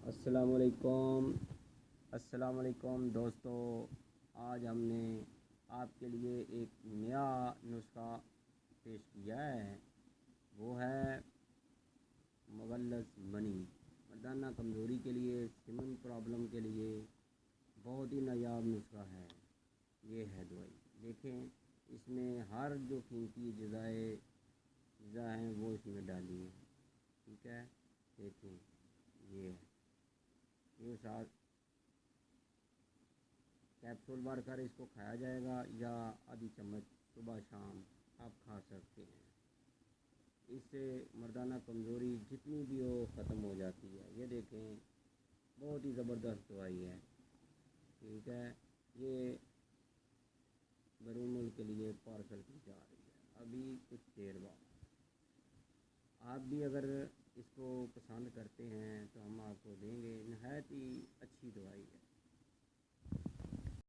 السلام علیکم دوستو، آج ہم نے آپ کے لیے ایک نیا نسخہ پیش کیا ہے۔ وہ ہے مغلظ منی، مردانہ کمزوری کے لیے، سیمن پرابلم کے لیے بہت ہی نایاب نسخہ ہے۔ یہ ہے دوائی، دیکھیں اس میں ہر جو قیمتی اجزاء ہیں وہ اس میں ڈالی ہیں، ٹھیک ہے۔ دیکھیں یہ ساتھ کیپسول بھر کر اس کو کھایا جائے گا، یا آدھی چمچ صبح شام آپ کھا سکتے ہیں۔ اس سے مردانہ کمزوری جتنی بھی ہو ختم ہو جاتی ہے۔ یہ دیکھیں بہت ہی زبردست دوائی ہے، ٹھیک ہے۔ یہ بیرون ملک کے لیے پارسل کی جا رہی ہے ابھی کچھ دیر بعد۔ آپ بھی اگر اس کو پسند کرتے ہیں تو ہم آپ کو دیں گے، نہایت ہی اچھی دوائی ہے۔